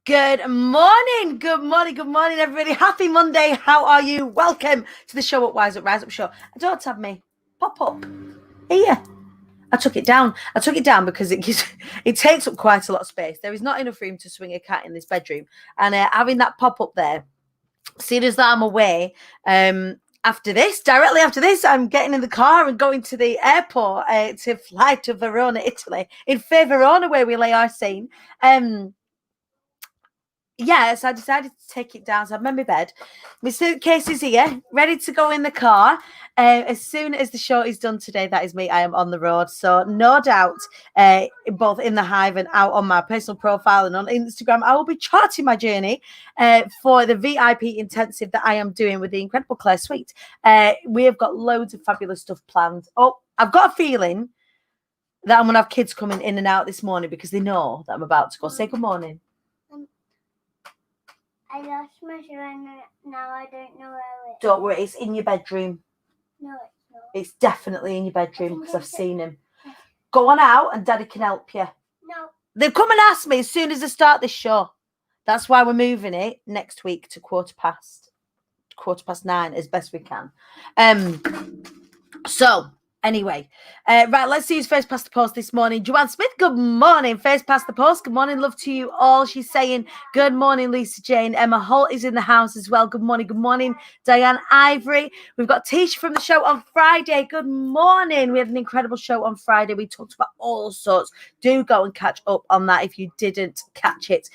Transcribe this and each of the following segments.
Good morning, everybody. Happy Monday. How are you? Welcome to the show at Rise Up Show. I don't have me pop up here. I took it down because it takes up quite a lot of space. There is not enough room to swing a cat in this bedroom, and having that pop up there. Soon as I'm away, directly after this, I'm getting in the car and going to the airport to fly to Verona, Italy, in Verona, where we lay our scene. Yes, I decided to take it down. So I'm in my bed. My suitcase is here, ready to go in the car. As soon as the show is done today, that is me. I am on the road. So no doubt, both in the Hive and out on my personal profile and on Instagram, I will be charting my journey for the VIP intensive that I am doing with the incredible Claire Sweet. We have got loads of fabulous stuff planned. Oh, I've got a feeling that I'm going to have kids coming in and out this morning because they know that I'm about to go. Say good morning. I lost my shoe and now I don't know where it is. Don't worry, it's in your bedroom. No, it's not. It's definitely in your bedroom because I've seen him. Go on out and Daddy can help you. No. They'll come and ask me as soon as I start this show. That's why we're moving it next week to quarter past 9 as best we can. So anyway, right, let's see who's first past the post this morning. Joanne Smith, good morning. First past the post. Good morning, love to you all. She's saying, good morning, Lisa Jane. Emma Holt is in the house as well. Good morning. Diane Ivory. We've got Tisha from the show on Friday. Good morning. We had an incredible show on Friday. We talked about all sorts. Do go and catch up on that if you didn't catch it.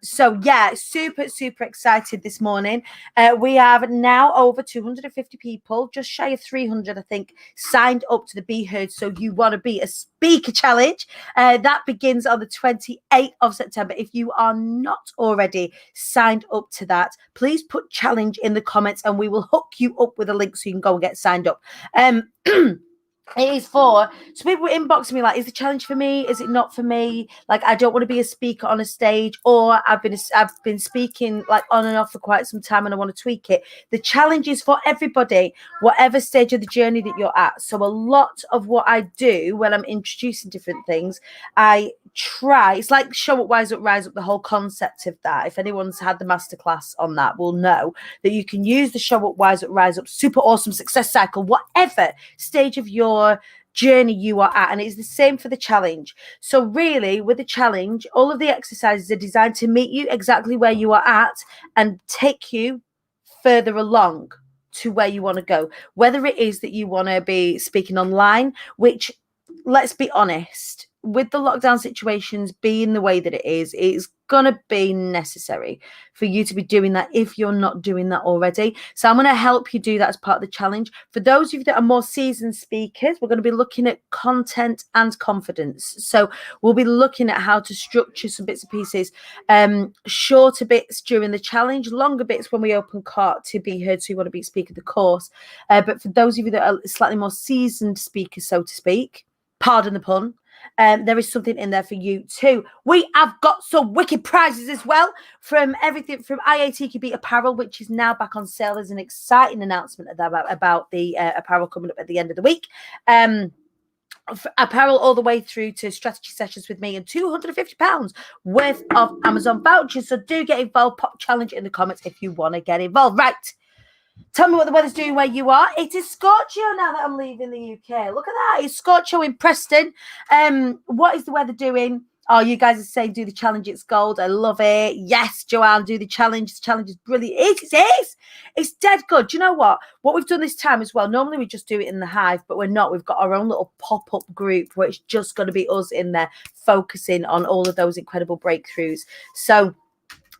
So yeah, super excited this morning. We have now over 250 people, just shy of 300, I think, signed up to the Be Heard So You Want to Be a Speaker Challenge. That begins on the 28th of September. If you are not already signed up to that, please put challenge in the comments and we will hook you up with a link so you can go and get signed up. It is for, so people were inboxing me like, is the challenge for me? Is it not for me? Like, I don't want to be a speaker on a stage, or I've been speaking like on and off for quite some time and I want to tweak it. The challenge is for everybody, whatever stage of the journey that you're at. So a lot of what I do when I'm introducing different things, I try, it's like show up, rise up, the whole concept of that. If anyone's had the masterclass on that, will know that you can use the show up, rise up, super awesome success cycle, whatever stage of your journey you are at, and it's the same for the challenge. So really, with the challenge, all of the exercises are designed to meet you exactly where you are at and take you further along to where you want to go, whether it is that you want to be speaking online, which, let's be honest, with the lockdown situations being the way that it is, it's going to be necessary for you to be doing that if you're not doing that already. So I'm going to help you do that as part of the challenge. For those of you that are more seasoned speakers, we're going to be looking at content and confidence. So we'll be looking at how to structure some bits and pieces, shorter bits during the challenge, longer bits when we open cart to Be Heard So You Want to Be Speaker of the course. But for those of you that are slightly more seasoned speakers, so to speak, pardon the pun, there is something in there for you too. We have got some wicked prizes as well, from everything from IATKB apparel, which is now back on sale. There's an exciting announcement about the apparel coming up at the end of the week. Apparel all the way through to strategy sessions with me and £250 worth of Amazon vouchers. So do get involved. Pop challenge in the comments if you want to get involved. Right. Tell me what the weather's doing where you are. It is Scorchio now that I'm leaving the UK. Look at that. It's Scorchio in Preston. What is the weather doing? Oh, you guys are saying do the challenge. It's gold. I love it. Yes, Joanne, do the challenge. The challenge is brilliant. It is. It's dead good. Do you know what? What we've done this time as well, normally we just do it in the Hive, but we're not. We've got our own little pop-up group where it's just going to be us in there focusing on all of those incredible breakthroughs. So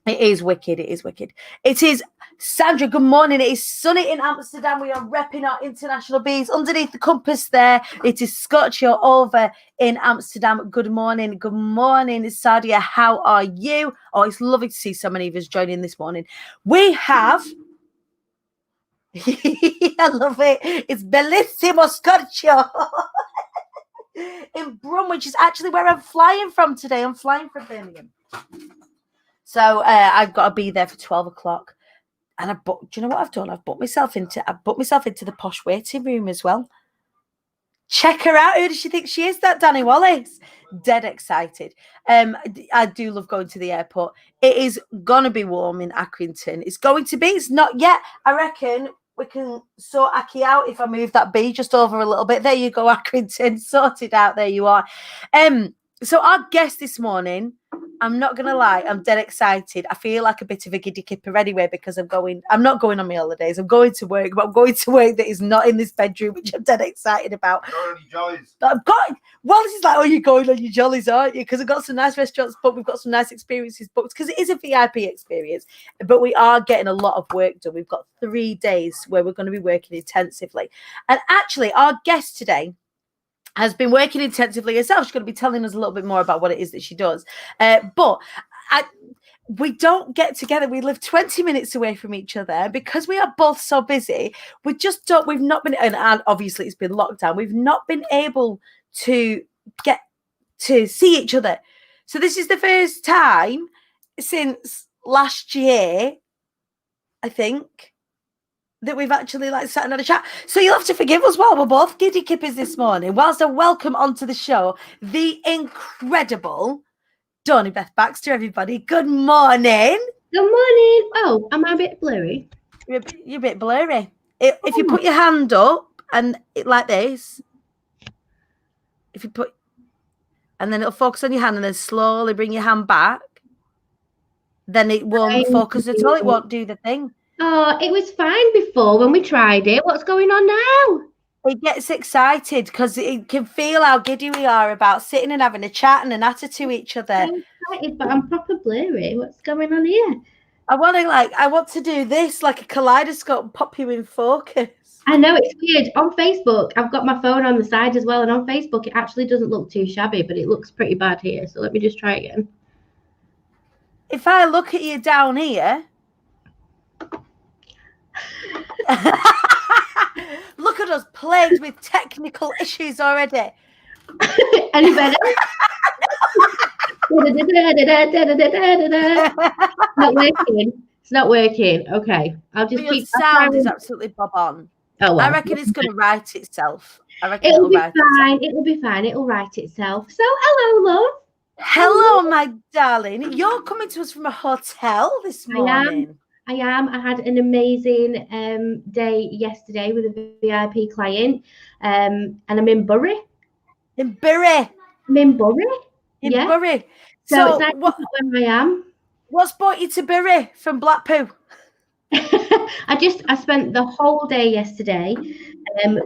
it is wicked. It is wicked. It is Sandra. Good morning. It is sunny in Amsterdam. We are repping our international bees underneath the compass there. It is Scorchio over in Amsterdam. Good morning. Good morning, Sadia. How are you? Oh, it's lovely to see so many of us joining this morning. We have I love it. It's bellissimo scorcio in Brum, which is actually where I'm flying from today. I'm flying from Birmingham. So I've got to be there for 12 o'clock. And do you know what I've done? I've booked myself into the posh waiting room as well. Check her out. Who does she think she is? That Danny Wallace. Dead excited. I do love going to the airport. It is gonna be warm in Accrington. It's going to be. It's not yet. I reckon we can sort Aki out if I move that B just over a little bit. There you go, Accrington. Sorted out. There you are. So our guest this morning, I'm not going to lie, I'm dead excited. I feel like a bit of a giddy kipper anyway because I'm not going on my holidays. I'm going to work, but I'm going to work that is not in this bedroom, which I'm dead excited about. Going on your jollies. But Wallace is like, oh, you're going on your jollies, aren't you? Because I've got some nice restaurants booked. We've got some nice experiences booked because it is a VIP experience, but we are getting a lot of work done. We've got 3 days where we're going to be working intensively. And actually, our guest today has been working intensively herself. She's going to be telling us a little bit more about what it is that she does. But we don't get together. We live 20 minutes away from each other because we are both so busy. We've not been, and obviously it's been lockdown. We've not been able to get to see each other. So this is the first time since last year, I think, that we've actually sat and had a chat. So you'll have to forgive us while we're both giddy kippers this morning. Whilst I welcome onto the show the incredible Dawni Beth Baxter, everybody. Good morning. Good morning. Oh, am I a bit blurry? You're a bit blurry. If you put your hand up and like this, and then it'll focus on your hand and then slowly bring your hand back, then it won't focus at all. It won't do the thing. Oh, it was fine before when we tried it. What's going on now? It gets excited because it can feel how giddy we are about sitting and having a chat and a natter to each other. I'm excited, but I'm proper blurry. What's going on here? I want to do this like a kaleidoscope and pop you in focus. I know it's weird. On Facebook, I've got my phone on the side as well, and on Facebook, it actually doesn't look too shabby, but it looks pretty bad here. So let me just try again. If I look at you down here. Look at us plagued with technical issues already. Any better? Not working. It's not working. Okay, I'll just Your keep. sound is absolutely bob on. Oh, well. I reckon it's going to write itself. It'll be fine. It'll be fine. It'll write itself. So, hello, love. Hello, my darling. You're coming to us from a hotel this morning. I am. I had an amazing day yesterday with a VIP client, and I'm in Bury. In Bury. I'm in Bury. In Bury. So it's nice where I am. What's brought you to Bury from Blackpool? I spent the whole day yesterday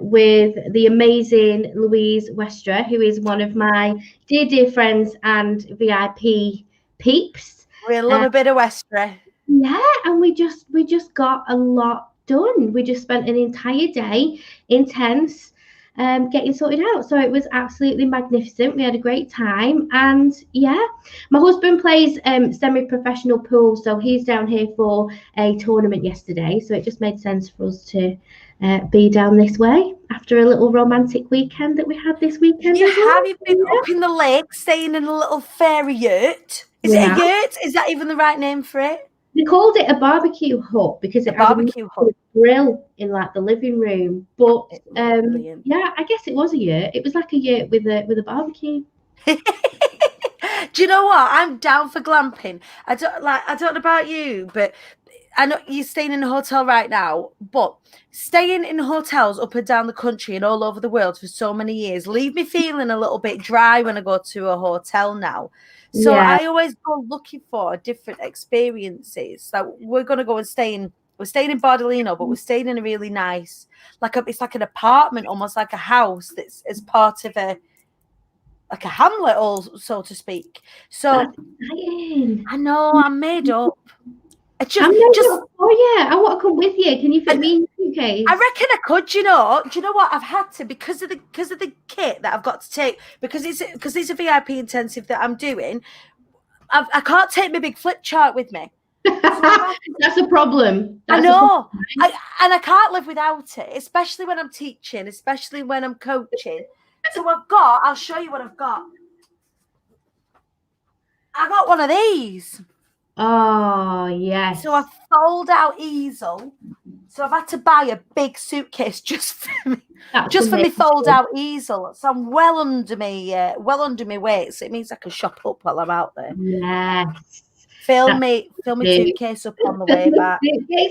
with the amazing Louise Westra, who is one of my dear friends and VIP peeps. We love a bit of Westra. Yeah, and we just got a lot done. We just spent an entire day intense getting sorted out. So it was absolutely magnificent. We had a great time. And yeah, my husband plays semi-professional pool, so he's down here for a tournament yesterday. So it just made sense for us to be down this way after a little romantic weekend that we had this weekend. Have you been up in the lake staying in a little fairy yurt? Is it a yurt? Is that even the right name for it? They called it a barbecue hut because it had a grill in the living room. But yeah, I guess it was a yurt. It was like a yurt with a barbecue. Do you know what? I'm down for glamping. I don't know about you, but I know you're staying in a hotel right now, but staying in hotels up and down the country and all over the world for so many years leave me feeling a little bit dry when I go to a hotel now. So yeah. I always go looking for different experiences. So we're going to go and we're staying in Bardolino, but we're staying in a really nice, it's like an apartment, almost like a house that's as part of a hamlet, or so to speak. So I know I'm made up. Oh yeah, I want to come with you. Can you fit me in your suitcase? I reckon I could. Do you know what? I've had to because of the kit that I've got to take because it's a VIP intensive that I'm doing. I can't take my big flip chart with me. That's a problem. I That's a know. problem. I can't live without it, especially when I'm teaching, especially when I'm coaching. So I'll show you what I've got. I got one of these. Oh, yes. So a fold out easel. So I've had to buy a big suitcase just for me, just for me fold out easel. So I'm well under my weight. So it means I can shop up while I'm out there. Yes. Fill me suitcase up on the way back.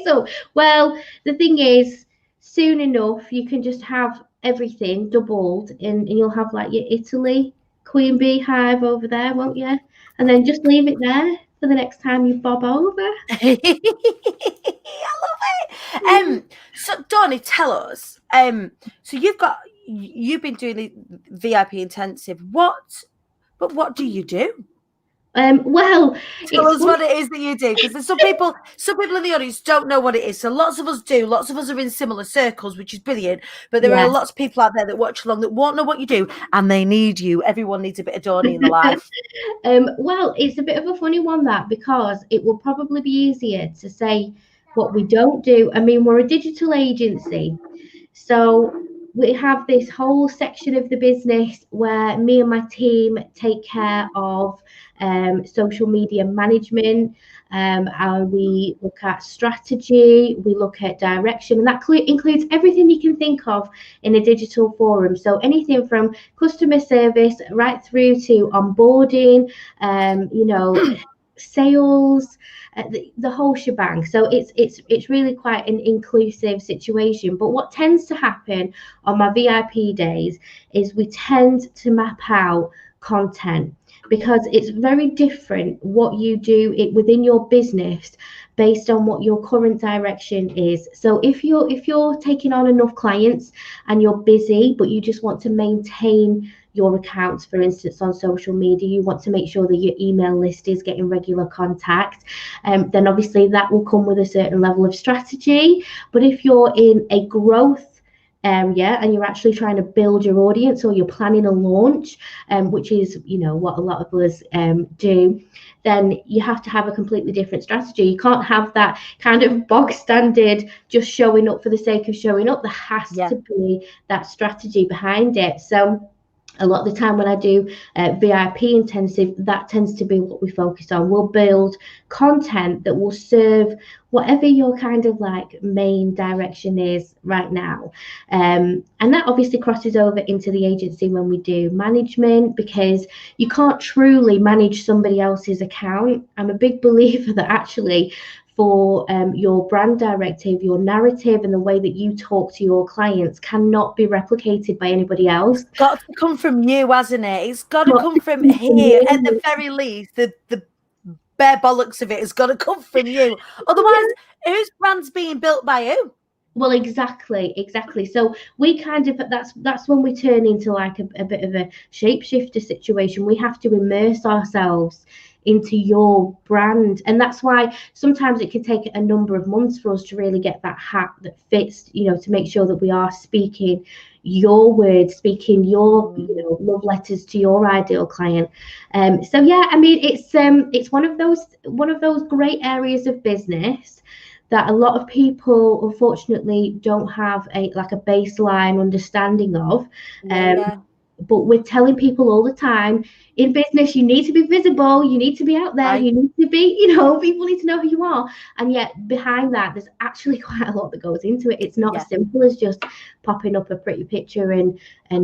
So, well, the thing is, soon enough you can just have everything doubled, and you'll have like your Italy queen bee hive over there, won't you? And then just leave it there for the next time you bob over. I love it. So Dawni, tell us. So you've been doing the VIP intensive. What do you do? Well, tell us what it is that you do, because there's some people in the audience don't know what it is. So lots of us do. Lots of us are in similar circles, which is brilliant. But there are lots of people out there that watch along that won't know what you do, and they need you. Everyone needs a bit of Dawni in their life. Well, it's a bit of a funny one, that, because it will probably be easier to say what we don't do. I mean, we're a digital agency, so we have this whole section of the business where me and my team take care of social media management, and we look at strategy, we look at direction, and that includes everything you can think of in a digital forum. So anything from customer service right through to onboarding, sales, the whole shebang. So it's really quite an inclusive situation. But what tends to happen on my VIP days is we tend to map out content, because it's very different what you do within your business based on what your current direction is. So if you're taking on enough clients and you're busy, but you just want to maintain your accounts, for instance, on social media, you want to make sure that your email list is getting regular contact, then obviously that will come with a certain level of strategy. But if you're in a growth area and you're actually trying to build your audience, or you're planning a launch, which is what a lot of us do, then you have to have a completely different strategy. You can't have that kind of bog standard just showing up for the sake of showing up. There has to be that strategy behind it. So a lot of the time when I do VIP intensive, that tends to be what we focus on. We'll build content that will serve whatever your kind of like main direction is right now. And that obviously crosses over into the agency when we do management, because you can't truly manage somebody else's account. I'm a big believer that actually for your brand directive, your narrative, and the way that you talk to your clients cannot be replicated by anybody else. It's got to come from you, hasn't it? It's got to come from here. At the very least, the bare bollocks of it has got to come from you. Otherwise, whose brand's being built by who? Well, exactly. So we kind of, that's when we turn into like a bit of a shapeshifter situation. We have to immerse ourselves into your brand, and that's why sometimes it can take a number of months for us to really get that hat that fits, to make sure that we are speaking your words, speaking your love letters to your ideal client. So yeah, I mean, it's one of those great areas of business that a lot of people unfortunately don't have a baseline understanding of. But we're telling people all the time, in business, you need to be visible, you need to be out there, you need to be, people need to know who you are. And yet behind that, there's actually quite a lot that goes into it. It's not as simple as just popping up a pretty picture and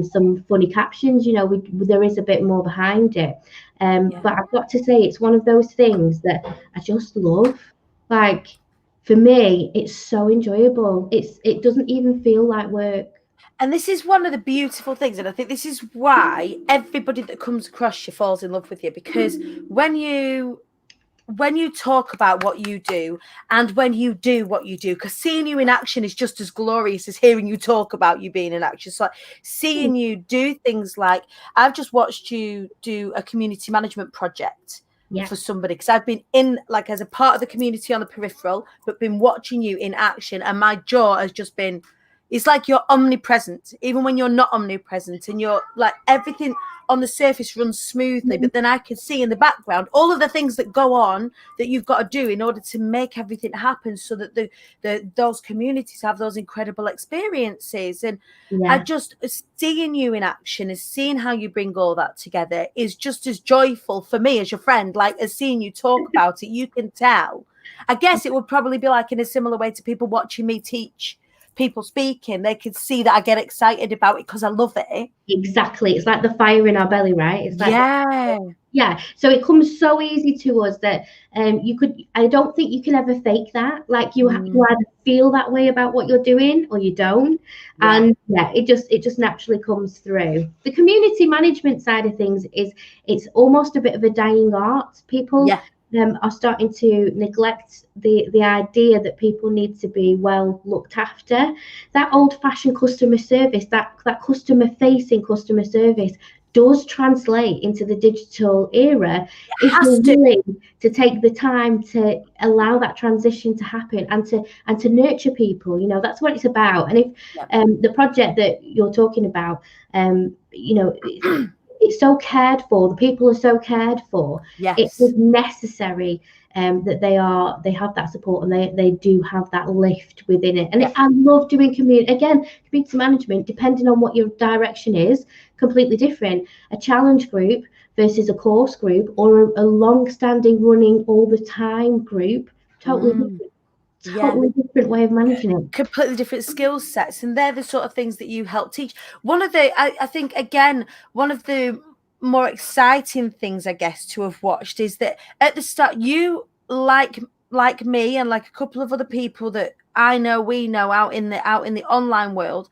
some funny captions. There is a bit more behind it. But I've got to say, it's one of those things that I just love. Like, for me, it's so enjoyable. It doesn't even feel like work. And this is one of the beautiful things, and I think this is why everybody that comes across you falls in love with you, because when you talk about what you do and when you do what you do, because seeing you in action is just as glorious as hearing you talk about you being in action. So seeing you do things like, I've just watched you do a community management project for somebody, because I've been in as a part of the community on the peripheral, but been watching you in action, and my jaw has just been, It's like you're omnipresent, even when you're not omnipresent, and you're like everything on the surface runs smoothly, but then I can see in the background all of the things that go on that you've got to do in order to make everything happen, so that those communities have those incredible experiences. And I just seeing you in action, is seeing how you bring all that together, is just as joyful for me as your friend, like as seeing you talk about it. You can tell. I guess it would probably be like in a similar way to people watching me teach people speaking. They could see that I get excited about it because I love it. Exactly. It's like the fire in our belly, right? It's like, yeah. So it comes so easy to us that I don't think you can ever fake that. Like you either feel that way about what you're doing or you don't. And it just naturally comes through. The community management side of things it's almost a bit of a dying art. People are starting to neglect the idea that people need to be well looked after. That old-fashioned customer service, that customer-facing customer service does translate into the digital era if you're willing to take the time to allow that transition to happen and to nurture people. You know, that's what it's about. And if the project that you're talking about, you know, it's so cared for, the people are so cared for. It is necessary that they have that support, and they do have that lift within it. And I love doing community management, depending on what your direction is, completely different. A challenge group versus a course group, or a long-standing running all the time group, totally different. Totally different way of managing it. Completely different skill sets, and they're the sort of things that you help teach. One of the, I think, again, one of the more exciting things, I guess, to have watched is that at the start, you like me and like a couple of other people that we know out in the online world,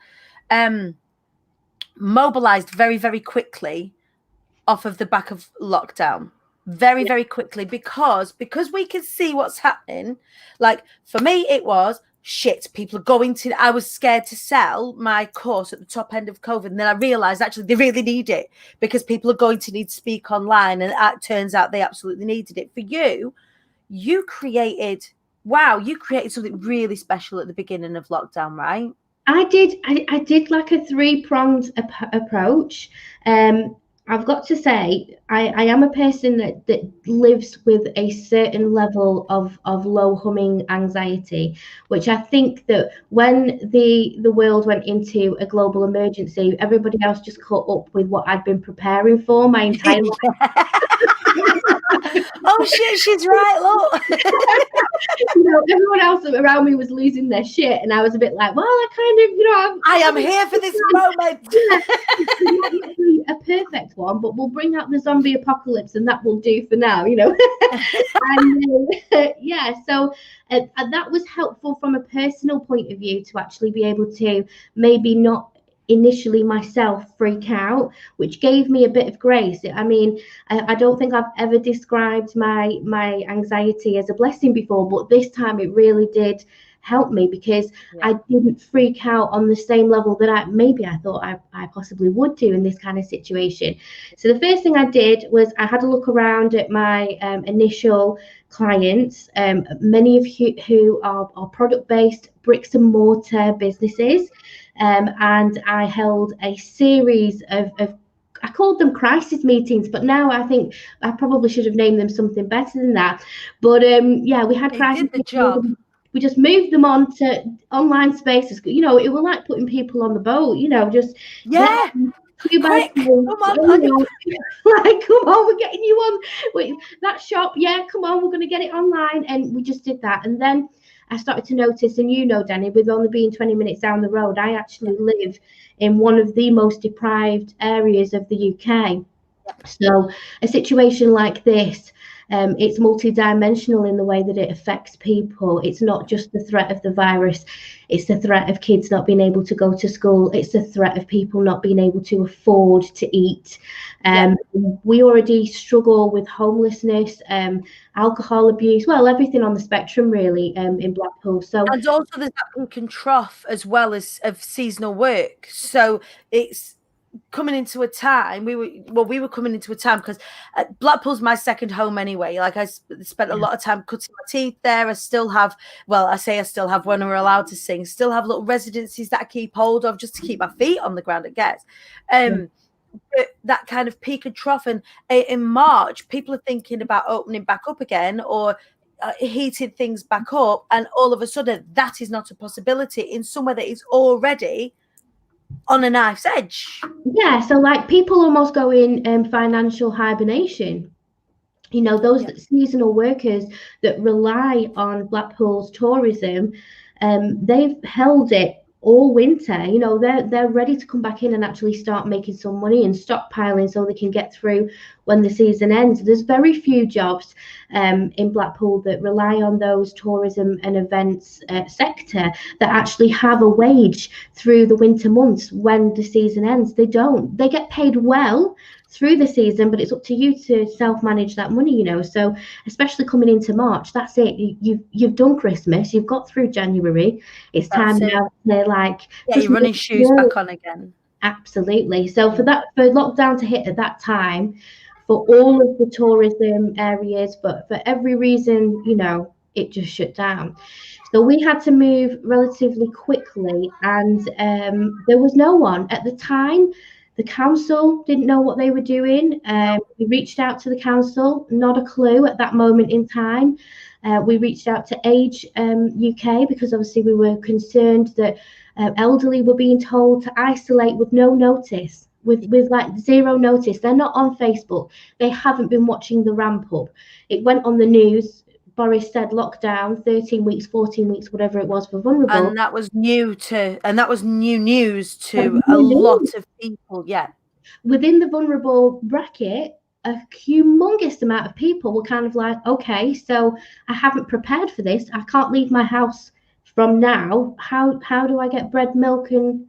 mobilized very, very quickly off of the back of lockdown. Very quickly, because we can see what's happening. Like for me, it was shit. People are going to. I was scared to sell my course at the top end of COVID, and then I realized actually they really need it, because people are going to need to speak online, and it turns out they absolutely needed it. For you, you created something really special at the beginning of lockdown, right? I did like a three-pronged approach. I've got to say, I am a person that lives with a certain level of low humming anxiety, which I think that when the world went into a global emergency, everybody else just caught up with what I'd been preparing for my entire life. Oh shit, she's right, look. You know, everyone else around me was losing their shit, and I was a bit like, well, I kind of, you know, I am here for this moment. It might not be a perfect one, but we'll bring out the zombie apocalypse, and that will do for now, you know. And so that was helpful from a personal point of view, to actually be able to maybe not initially myself freak out, which gave me a bit of grace. I mean, I don't think I've ever described my anxiety as a blessing before, but this time it really did help me, because I didn't freak out on the same level that I thought I possibly would do in this kind of situation. So the first thing I did was I had a look around at my initial clients, many of who are product-based bricks and mortar businesses. And I held a series of I called them crisis meetings, but now I think I probably should have named them something better than that. But we had crisis did the job. We just moved them on to online spaces. You know, it was like putting people on the boat. You know, just quick, come on, like, come on, we're getting you on that shop. Yeah, come on, we're going to get it online, and we just did that. And then I started to notice, and you know, Dani, with only being 20 minutes down the road, I actually live in one of the most deprived areas of the UK. So a situation like this, it's multidimensional in the way that it affects people. It's not just the threat of the virus. It's the threat of kids not being able to go to school. It's the threat of people not being able to afford to eat. We already struggle with homelessness, alcohol abuse, well, everything on the spectrum really, in Blackpool. So, and also there's that peak and trough as well as of seasonal work. So it's coming into a time, we were coming into a time because Blackpool's my second home anyway. Like I spent a lot of time cutting my teeth there. I still have, well, I say I still have when we're allowed to sing, still have little residencies that I keep hold of just to keep my feet on the ground, I guess. That kind of peak and trough. And in March, people are thinking about opening back up again or heating things back up. And all of a sudden, that is not a possibility in somewhere that is already on a knife's edge. Yeah, so like people almost go in financial hibernation. You know, those seasonal workers that rely on Blackpool's tourism, they've held it all winter. You know, they're ready to come back in and actually start making some money and stockpiling so they can get through when the season ends. There's very few jobs in Blackpool that rely on those tourism and events sector that actually have a wage through the winter months when the season ends. They don't. They get paid well through the season, but it's up to you to self-manage that money, you know. So especially coming into March, that's it. You've done Christmas, you've got through January. It's time now to like you're running shoes back on again. Absolutely. So for lockdown to hit at that time, for all of the tourism areas, but for every reason, you know, it just shut down. So we had to move relatively quickly, and there was no one at the time. The council didn't know what they were doing. We reached out to the council, not a clue at that moment in time. We reached out to Age UK because obviously we were concerned that elderly were being told to isolate with no notice, with like zero notice. They're not on Facebook. They haven't been watching the ramp up. It went on the news. Boris said lockdown, 13 weeks, 14 weeks, whatever it was for vulnerable. And that was new news to a lot of people, Within the vulnerable bracket, a humongous amount of people were kind of like, okay, so I haven't prepared for this. I can't leave my house from now. How do I get bread, milk, and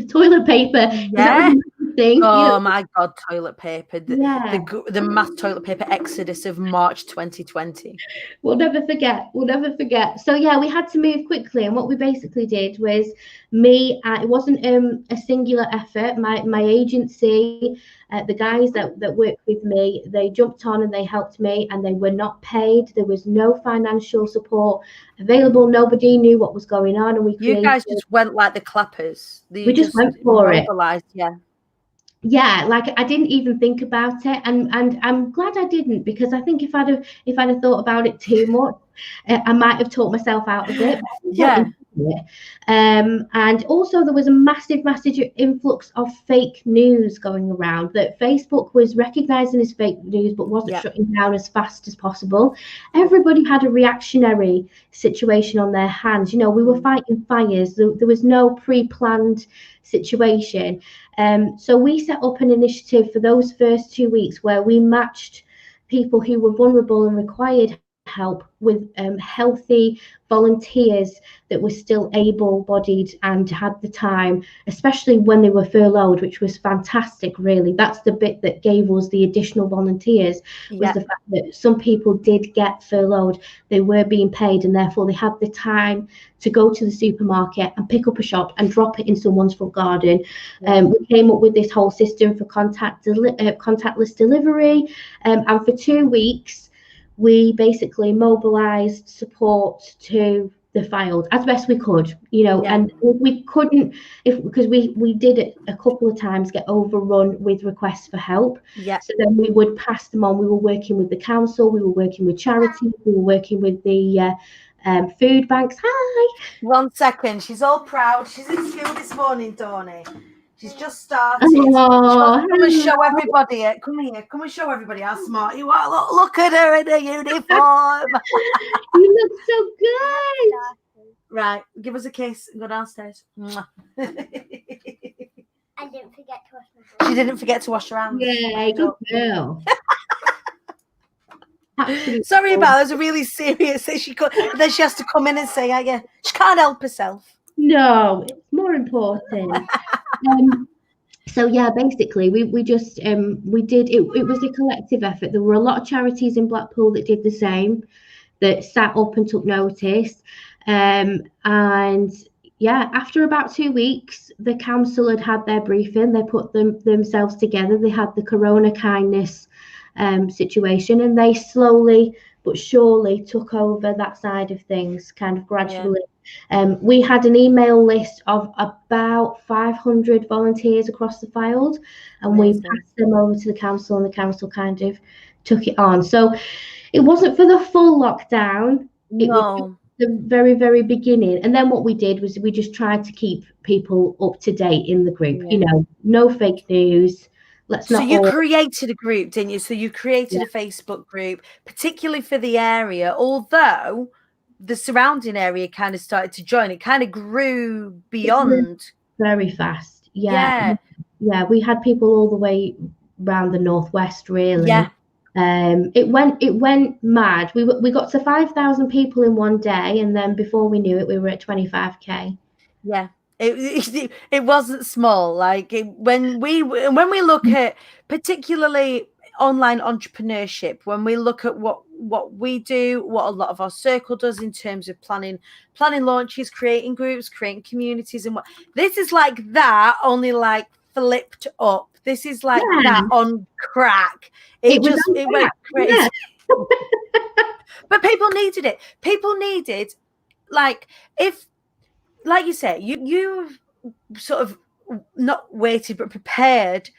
toilet paper? Yeah. Thing. Oh my God, toilet paper. The mass toilet paper exodus of March 2020. We'll never forget. So yeah, we had to move quickly, and what we basically did was it wasn't a singular effort. My agency, the guys that worked with me, they jumped on and they helped me, and they were not paid. There was no financial support available. Nobody knew what was going on, and you guys just went like the clappers. We just went for it. Yeah, like I didn't even think about it, and I'm glad I didn't, because I think if I'd have thought about it too much, I might have talked myself out of it. And also there was a massive influx of fake news going around that Facebook was recognizing as fake news, but wasn't shutting down as fast as possible. Everybody had a reactionary situation on their hands. You know, we were fighting fires. There was no pre-planned situation. So we set up an initiative for those first 2 weeks where we matched people who were vulnerable and required help with healthy volunteers that were still able-bodied and had the time, especially when they were furloughed, which was fantastic, really. That's the bit that gave us the additional volunteers, was the fact that some people did get furloughed. They were being paid, and therefore they had the time to go to the supermarket and pick up a shop and drop it in someone's front garden. We came up with this whole system for contactless delivery, and for 2 weeks we basically mobilized support to the files as best we could, you know. And we couldn't, because we did it a couple of times, get overrun with requests for help. So then we would pass them on. We were working with the council, we were working with charities, we were working with the food banks. Hi. 1 second, she's all proud. She's in school this morning, Dawni. She's just started. Come and show everybody it. Come here. Come and show everybody how smart you are. Look at her in a uniform. You look so good. Right. Give us a kiss and go downstairs. I didn't forget to wash my hands. She didn't forget to wash her hands. Yeah, good girl. Sorry about that. It was a really serious thing. Then she has to come in and say, yeah, she can't help herself. No, it's more important. So yeah, basically we just we did it. It was a collective effort. There were a lot of charities in Blackpool that did the same, that sat up and took notice, and after about 2 weeks, the council had their briefing. They put themselves together. They had the Corona kindness situation, and they slowly but surely took over that side of things, kind of gradually. We had an email list of about 500 volunteers across the field, and we passed them over to the council, and the council kind of took it on. So it wasn't for the full lockdown. It was the very, very beginning. And then what we did was we just tried to keep people up to date in the group. You know, no fake news. So you created a group, didn't you? So you created a Facebook group, particularly for the area, although the surrounding area kind of started to join. It kind of grew beyond. Very fast. Yeah. We had people all the way around the northwest, really. It went mad. We got to 5,000 people in one day, and then before we knew it, we were at 25k. It wasn't small. Like when we look at particularly online entrepreneurship, when we look at what we do, what a lot of our circle does in terms of planning launches, creating groups, creating communities, and what this is like that, only like flipped up. This is like that on crack. It went crazy. But people needed it. People needed, like, if, like you say, you've sort of not waited but prepared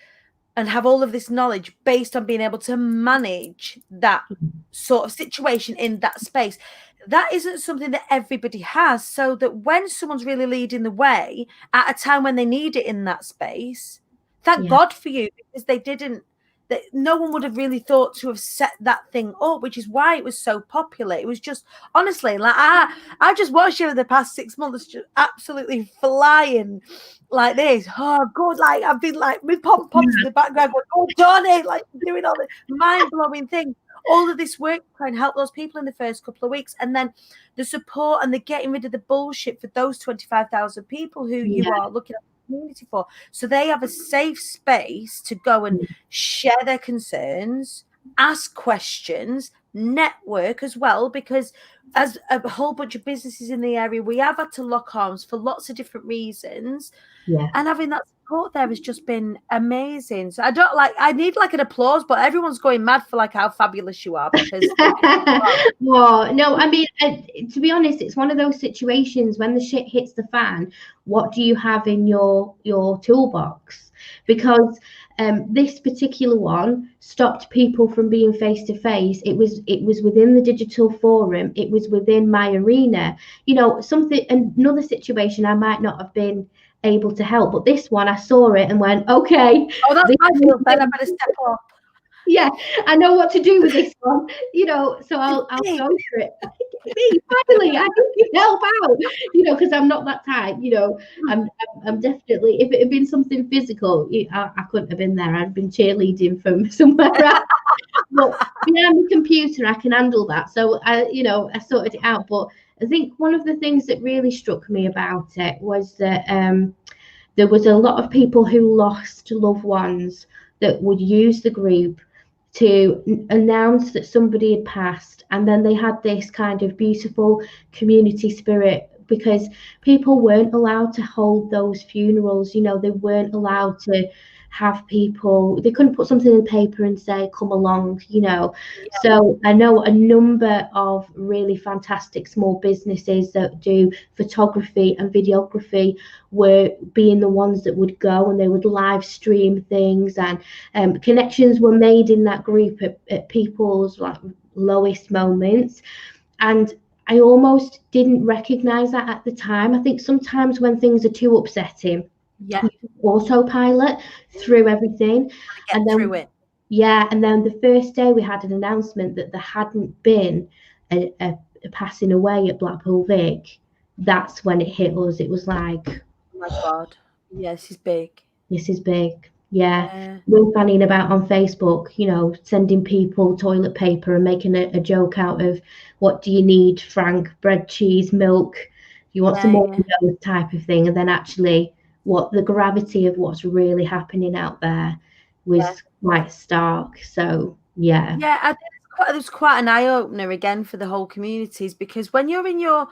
and have all of this knowledge based on being able to manage that sort of situation in that space. That isn't something that everybody has, so that when someone's really leading the way at a time when they need it in that space, thank God for you, because that no one would have really thought to have set that thing up, which is why it was so popular. It was just, honestly, like I just watched you over the past 6 months, just absolutely flying like this. Oh God, like I've been like with pom poms in the background, going, oh Dawni, like doing all the mind blowing things. All of this work to try and help those people in the first couple of weeks, and then the support and the getting rid of the bullshit for those 25,000 people who you are looking at community for, so they have a safe space to go and share their concerns, ask questions, network as well, because as a whole bunch of businesses in the area, we have had to lock arms for lots of different reasons, and having that support there has just been amazing. So I need like an applause, but everyone's going mad for like how fabulous you are, because well, no, I mean, to be honest, it's one of those situations when the shit hits the fan, what do you have in your toolbox? Because this particular one stopped people from being face to face. It was within the digital forum. It was within my arena. You know, another situation I might not have been able to help, but this one I saw it and went, okay. Oh, that's my field then. I better step up. Yeah, I know what to do with this one, you know, so I'll go for it. Me, finally, I can help out, you know, because I'm not that type, you know. I'm definitely, if it had been something physical, I couldn't have been there. I'd been cheerleading from somewhere else. But behind the computer, I can handle that. So I sorted it out. But I think one of the things that really struck me about it was that there was a lot of people who lost loved ones that would use the group to announce that somebody had passed, and then they had this kind of beautiful community spirit, because people weren't allowed to hold those funerals. You know, they weren't allowed to have people, they couldn't put something in the paper and say come along, you know. So I know a number of really fantastic small businesses that do photography and videography were being the ones that would go, and they would live stream things, and connections were made in that group at people's like lowest moments. And I almost didn't recognize that at the time. I think sometimes when things are too upsetting, autopilot through everything, and then and then the first day we had an announcement that there hadn't been a passing away at Blackpool Vic. That's when it hit us. It was like, oh my God, this is big. We're fanning about on Facebook, you know, sending people toilet paper and making a joke out of, what do you need, Frank? Bread, cheese, milk, you want some more type of thing. And then actually what the gravity of what's really happening out there was quite stark. So I think it was quite an eye-opener again for the whole communities, because when you're in your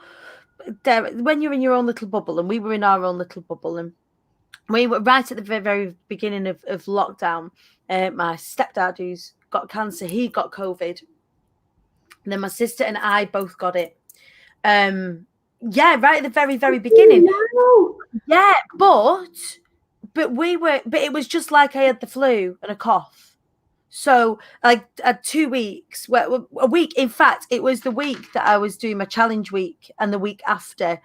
when you're in your own little bubble, and we were in our own little bubble, and we were right at the very, very beginning of lockdown. My stepdad, who's got cancer, he got COVID. And then my sister and I both got it. Yeah, right at the very, very beginning. No. Yeah, but it was just like I had the flu and a cough. So like 2 weeks, a week. In fact, it was the week that I was doing my challenge week, and the week after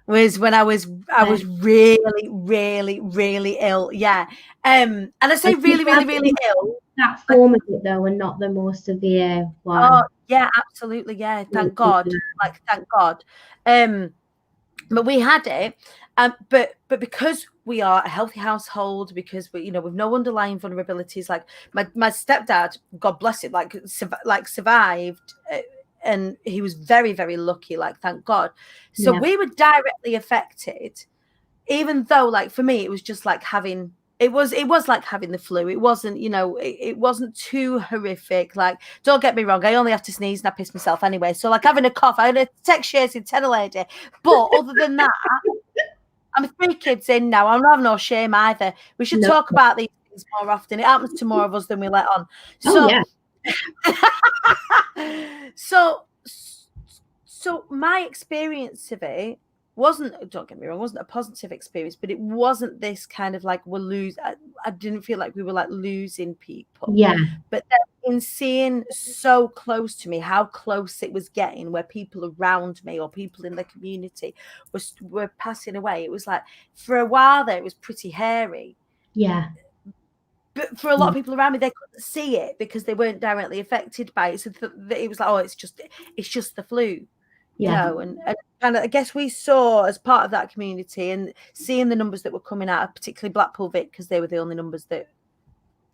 was when I was really, really, really ill. Yeah. And I say really, really, really ill. That form of it though, and not the more severe one. Oh yeah, absolutely. Yeah. Thank God. Like, thank God. But we had it. But because we are a healthy household, because we, with no underlying vulnerabilities, like my stepdad, God bless him, survived, and he was very, very lucky, like, thank God. So we were directly affected, even though, like, for me, it was just like having. It was like having the flu. It wasn't, it wasn't too horrific. Like, don't get me wrong, I only have to sneeze and I piss myself anyway. So, like, having a cough, I had a text shares in 10 a lady. But other than that, I'm 3 kids in now. I'm not having no shame either. We should talk about these things more often. It happens to more of us than we let on. So, so my experience of it wasn't, don't get me wrong, wasn't a positive experience, but it wasn't this kind of like I didn't feel like we were like losing people. Yeah. But then in seeing so close to me, how close it was getting, where people around me or people in the community were passing away, it was like, for a while there, it was pretty hairy. Yeah. But for a lot of people around me, they couldn't see it because they weren't directly affected by it. So it was like, oh, it's just the flu. And kind of, I guess we saw as part of that community and seeing the numbers that were coming out, particularly Blackpool Vic, because they were the only numbers that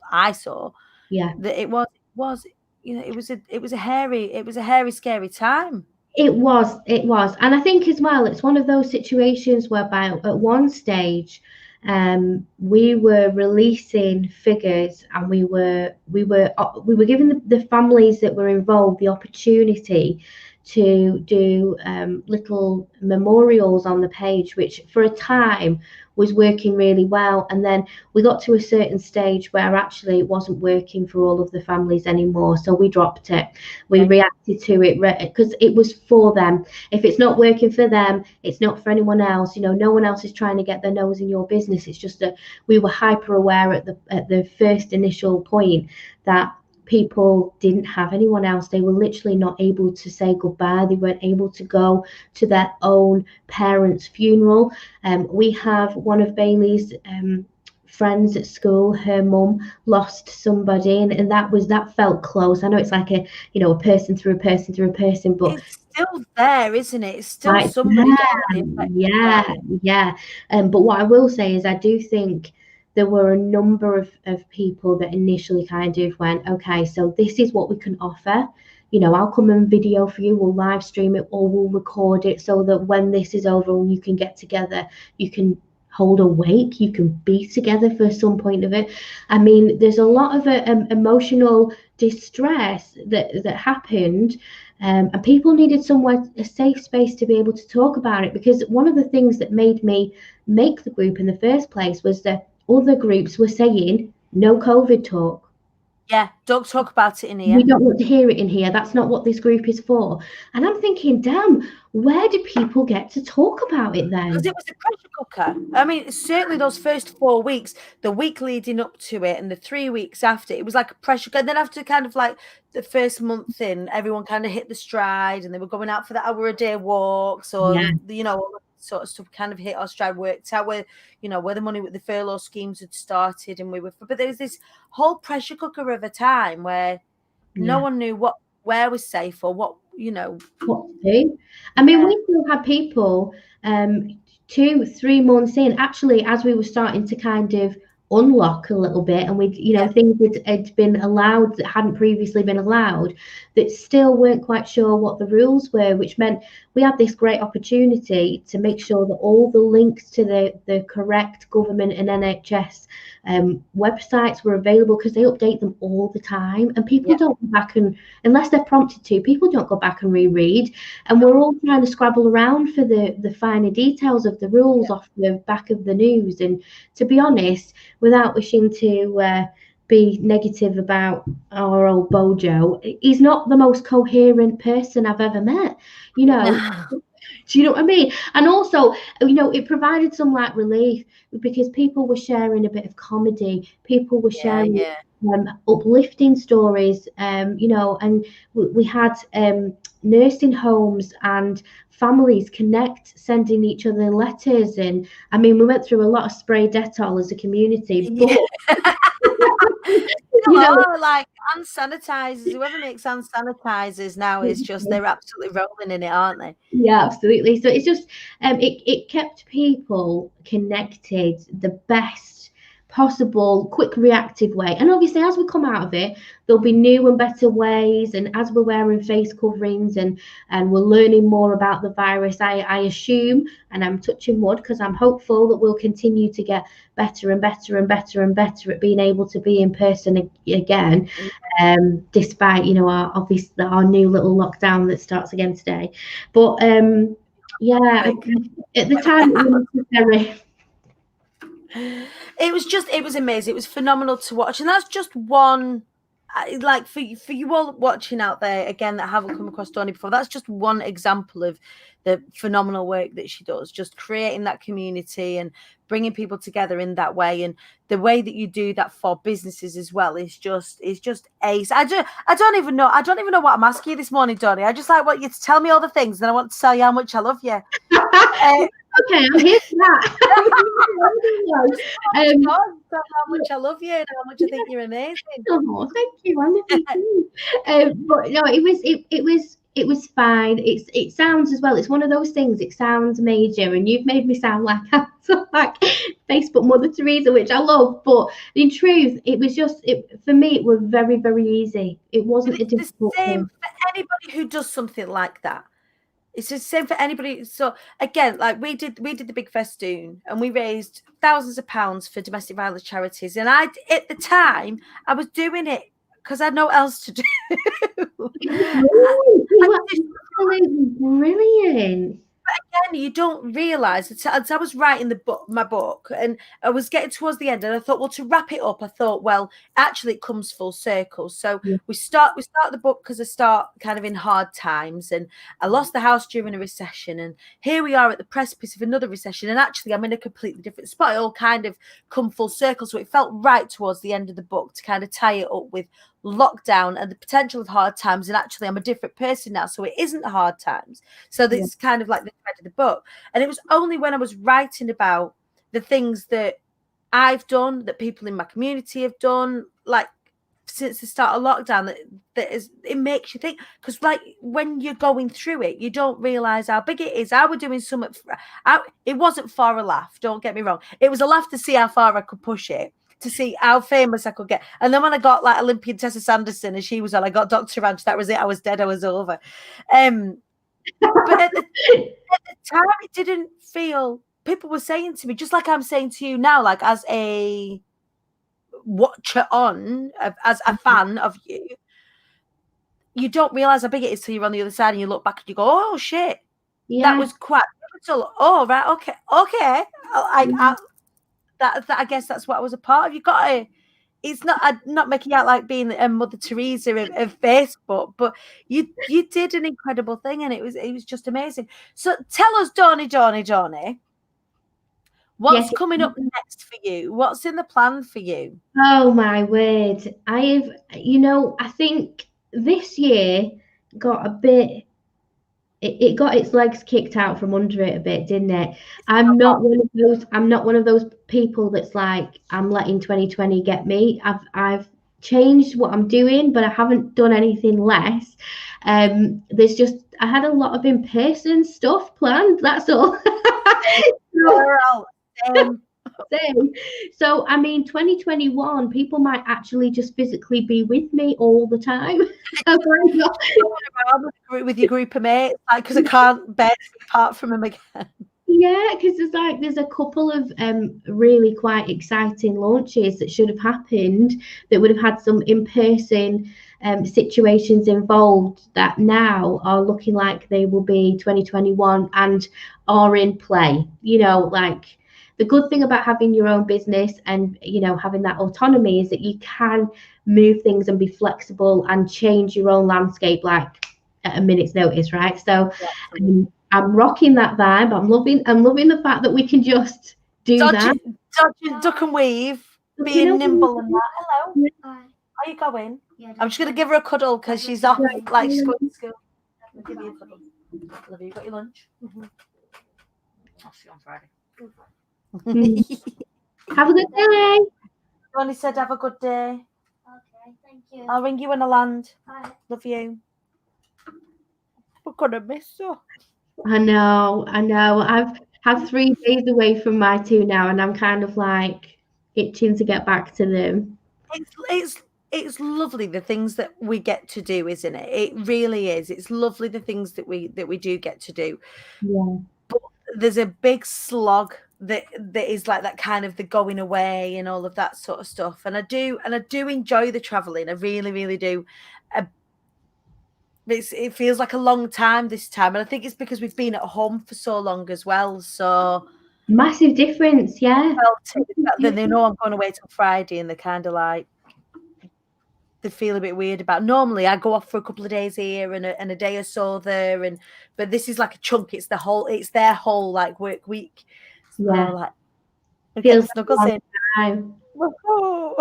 I saw. Yeah, that it was it was a hairy, scary time. It was, and I think as well, it's one of those situations whereby at one stage, we were releasing figures, and we were giving the families that were involved the opportunity to do little memorials on the page, which for a time was working really well. And then we got to a certain stage where actually it wasn't working for all of the families anymore. So we dropped it. We reacted to it because it was for them. If it's not working for them, it's not for anyone else. No one else is trying to get their nose in your business. It's just that we were hyper aware at the first initial point that people didn't have anyone else. They were literally not able to say goodbye. They weren't able to go to their own parents' funeral. We have one of Bailey's friends at school, her mum lost somebody, and that felt close. I know it's like a person through a person through a person, but it's still there, isn't it? It's still somebody. Yeah. But what I will say is I do think there were a number of people that initially kind of went, okay, so this is what we can offer. I'll come and video for you, we'll live stream it, or we'll record it so that when this is over and you can get together, you can hold a wake, you can be together for some point of it. I mean, there's a lot of emotional distress that happened. And people needed somewhere, a safe space to be able to talk about it, because one of the things that made me make the group in the first place was that other groups were saying no COVID talk. Yeah, don't talk about it in here. We don't want to hear it in here. That's not what this group is for. And I'm thinking, damn, where do people get to talk about it then? Because it was a pressure cooker. I mean, certainly those first 4 weeks, the week leading up to it and the 3 weeks after, it was like a pressure cooker. And then after kind of like the first month in, everyone kind of hit the stride and they were going out for the hour-a-day walks, or, sort of stuff kind of hit our stride, worked out where the money with the furlough schemes had started, and but there was this whole pressure cooker of a time where no one knew where was safe or what to do. I mean, we still had people 2-3 months in, actually, as we were starting to kind of unlock a little bit, and we'd, you know, things had been allowed that hadn't previously been allowed, that still weren't quite sure what the rules were, which meant we had this great opportunity to make sure that all the links to the correct government and NHS websites were available, because they update them all the time, and people don't go back and, unless they're prompted to, people don't go back and reread, and we're all trying to scrabble around for the finer details of the rules off the back of the news. And to be honest, without wishing to be negative about our old Bojo, he's not the most coherent person I've ever met, you know. Do you know what I mean? And also, you know, it provided some like relief, because people were sharing a bit of comedy, people were sharing uplifting stories, you know, and we had nursing homes and families connect, sending each other letters. And I mean, we went through a lot of spray Dettol as a community, but you know, like hand sanitizers, whoever makes hand sanitizers now is just, they're absolutely rolling in it, aren't they? Yeah, absolutely. So it's just it kept people connected the best possible, quick reactive way. And obviously, as we come out of it, there'll be new and better ways, and as we're wearing face coverings and we're learning more about the virus, I assume, and I'm touching wood because I'm hopeful, that we'll continue to get better and better and better and better at being able to be in person again, despite, you know, our new little lockdown that starts again today. But yeah, at the time it was necessary. It was amazing. It was phenomenal to watch, and that's just one. Like for you all watching out there again that haven't come across Dawni before, that's just one example of the phenomenal work that she does, just creating that community and bringing people together in that way. And the way that you do that for businesses as well is just ace. I don't even know what I'm asking you this morning, Dawni. I just like want you to tell me all the things, and I want to tell you how much I love you. Okay, I'm here for that. How much I love you and how much I think you're amazing. Oh, thank you. I love you too. But no, it was fine. It sounds as well. It's one of those things. It sounds major, and you've made me sound like I'm like Facebook Mother Teresa, which I love. But in truth, it was just for me. It was very, very easy. It wasn't a difficult thing. The same for anybody who does something like that. It's the same for anybody. So again, like we did the big festoon, and we raised thousands of pounds for domestic violence charities. And at the time, I was doing it because I had no else to do. Brilliant. But again, you don't realise as I was writing my book, and I was getting towards the end, and I thought, well, to wrap it up, I thought, well, actually, it comes full circle. So we start the book because I start kind of in hard times, and I lost the house during a recession, and here we are at the precipice of another recession, and actually, I'm in a completely different spot. It all kind of come full circle, so it felt right towards the end of the book to kind of tie it up with lockdown and the potential of hard times, and actually I'm a different person now, so it isn't hard times. So that's kind of like the thread of the book. And it was only when I was writing about the things that I've done, that people in my community have done, like since the start of lockdown, it makes you think, because like when you're going through it, you don't realize how big it is. I was doing something, it wasn't for a laugh, don't get me wrong, it was a laugh to see how far I could push it, to see how famous I could get. And then when I got like Olympian Tessa Sanderson and she was on, I got Dr. Ranch, that was it. I was dead, I was over. But at the time, it didn't feel, people were saying to me, just like I'm saying to you now, like as a watcher on, as a fan of you, you don't realize how big it is till you're on the other side and you look back and you go, oh shit, that was quite pivotal. Oh, right, okay. I guess that's what I was a part of. You got to, it's not, I'm not making out like being a Mother Teresa of Facebook, but you did an incredible thing, and it was just amazing. So tell us, Dawni, what's coming up next for you? What's in the plan for you? Oh my word. I think this year got a bit, it got its legs kicked out from under it a bit, didn't it? I'm not one of those people that's like, I'm letting 2020 get me. I've changed what I'm doing, but I haven't done anything less. There's just, I had a lot of in-person stuff planned, that's all. Same. So, I mean, 2021, people might actually just physically be with me all the time. With your group of mates, like, because I can't bear to be apart from them again. Yeah, because there's a couple of really quite exciting launches that should have happened that would have had some in-person situations involved that now are looking like they will be 2021 and are in play. Like the good thing about having your own business and having that autonomy is that you can move things and be flexible and change your own landscape like at a minute's notice, right? So I'm rocking that vibe. I'm loving the fact that we can just do that. Duck and weave, being nimble and that. Hello. Are you going? Yeah, I'm just going to give her a cuddle because she's off, like she's going to school. I'll give you a cuddle. Love you. Got your lunch? Mm-hmm. I'll see you on Friday. Have a good day. Ronnie said, have a good day. Okay, thank you. I'll ring you when I land. Bye. Love you. We're going to miss you. I know. I've had 3 days away from my 2 now, and I'm kind of like itching to get back to them. It's lovely the things that we get to do, isn't it? It really is. It's lovely the things that we do get to do. Yeah. But there's a big slog that is like that kind of the going away and all of that sort of stuff. And I do enjoy the traveling. I really, really do. It feels like a long time this time, and I think it's because we've been at home for so long as well. So massive difference, yeah. Then they know I'm going away till Friday, and they're kind of like they feel a bit weird about. Normally, I go off for a couple of days here and a day or so there, but this is like a chunk. It's their whole like work week. So, yeah, like feels snuggles like in. Time. Oh.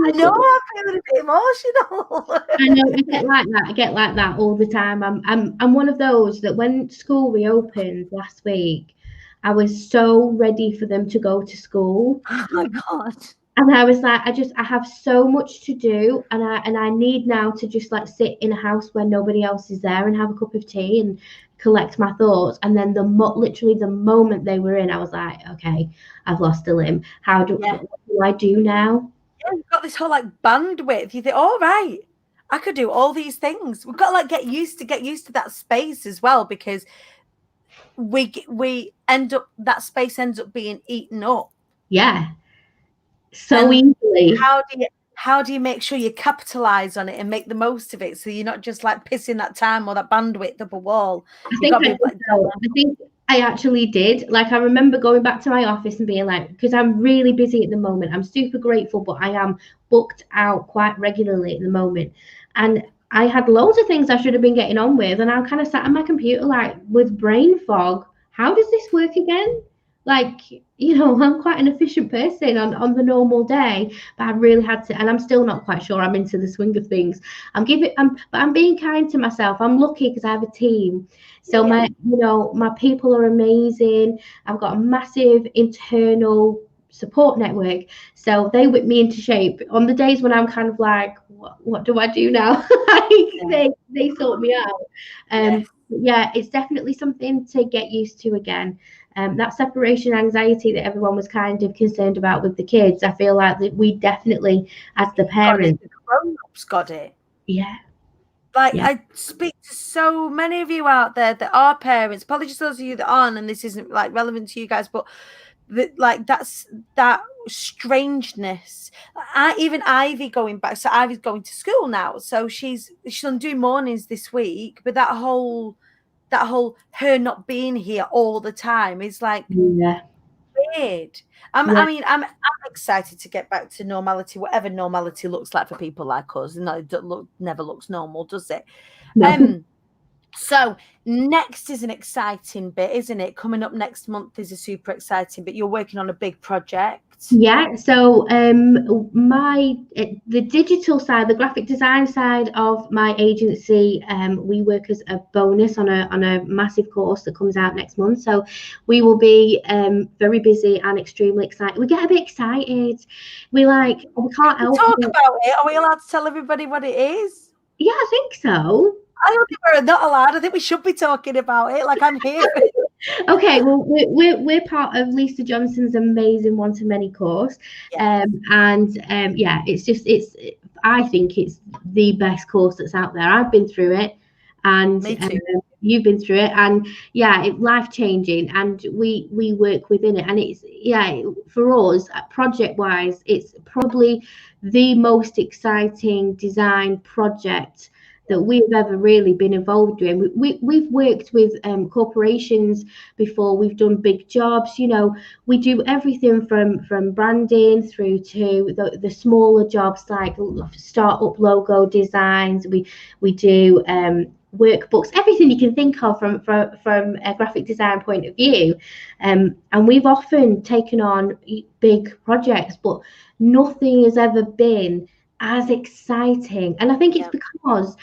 I know, I'm feeling a bit emotional. I know, I get like that all the time. I'm one of those that when school reopened last week, I was so ready for them to go to school. Oh my God. And I was like, I have so much to do, and I need now to just like sit in a house where nobody else is there and have a cup of tea and collect my thoughts. And then literally the moment they were in, I was like, okay, I've lost a limb. What do I do now? Yeah, you've got this whole like bandwidth. You think, all right, I could do all these things. We've got to like get used to that space as well, because we end up, that space ends up being eaten up. Yeah. So easily. How do you make sure you capitalize on it and make the most of it, so you're not just like pissing that time or that bandwidth up a wall? I think I actually did. Like, I remember going back to my office and being like, because I'm really busy at the moment. I'm super grateful, but I am booked out quite regularly at the moment. And I had loads of things I should have been getting on with. And I kind of sat on my computer like with brain fog. How does this work again? Like, I'm quite an efficient person on the normal day, but I really had to, and I'm still not quite sure I'm into the swing of things. But I'm being kind to myself. I'm lucky because I have a team. So my people are amazing. I've got a massive internal support network. So they whip me into shape on the days when I'm kind of like, what do I do now? They sort me out. Yeah, it's definitely something to get used to again. That separation anxiety that everyone was kind of concerned about with the kids, I feel like that we definitely, as the parents, the grown-ups got it. Yeah. Like, yeah. I speak to so many of you out there that are parents. Apologies to those of you that aren't, and this isn't like relevant to you guys, but that's that strangeness. Even Ivy going back. So Ivy's going to school now, so she's on doing mornings this week. But that whole her not being here all the time is like weird. I mean, I'm excited to get back to normality, whatever normality looks like for people like us. No, it never looks normal, does it? No. So next is an exciting bit, isn't it? Coming up next month is a super exciting bit. You're working on a big project. Yeah. So the digital side, the graphic design side of my agency, we work as a bonus on a massive course that comes out next month. So we will be very busy and extremely excited. We get a bit excited. We can't help talk about it. Are we allowed to tell everybody what it is? Yeah, I think so. I don't think we're not allowed. I think we should be talking about it. Like, I'm here. Okay, well, we're part of Lisa Johnson's amazing one-to-many course, Yeah. yeah, I think it's the best course that's out there. I've been through it, and Me too. you've been through it, and yeah, it's life-changing, and we work within it, and it's for us project-wise, it's probably the most exciting design project that we've ever really been involved in. We've worked with corporations before. We've done big jobs. We do everything from branding through to the smaller jobs like startup logo designs. We do workbooks, everything you can think of from a graphic design point of view. And we've often taken on big projects, but nothing has ever been as exciting. And I think it's because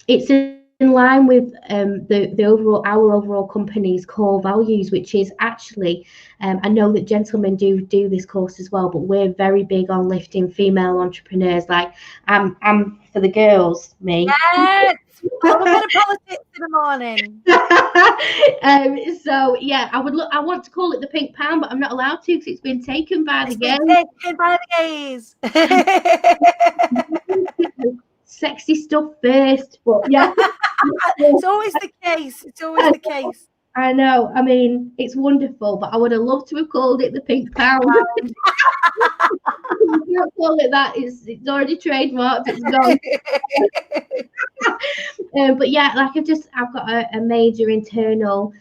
it's in line with our overall company's core values, which is actually, I know that gentlemen do this course as well, but we're very big on lifting female entrepreneurs. Like I'm for the girls, me. Yes. Love a bit of politics in the morning. So yeah, I want to call it the pink pound, but I'm not allowed to because it's been taken by the gays. Taken by the gays. Sexy stuff first, but yeah. It's always the case. It's always the case. I know. I mean, it's wonderful, but I would have loved to have called it the pink pound. You can't call it that. It's already trademarked. It's gone. But yeah, like I've got a major internal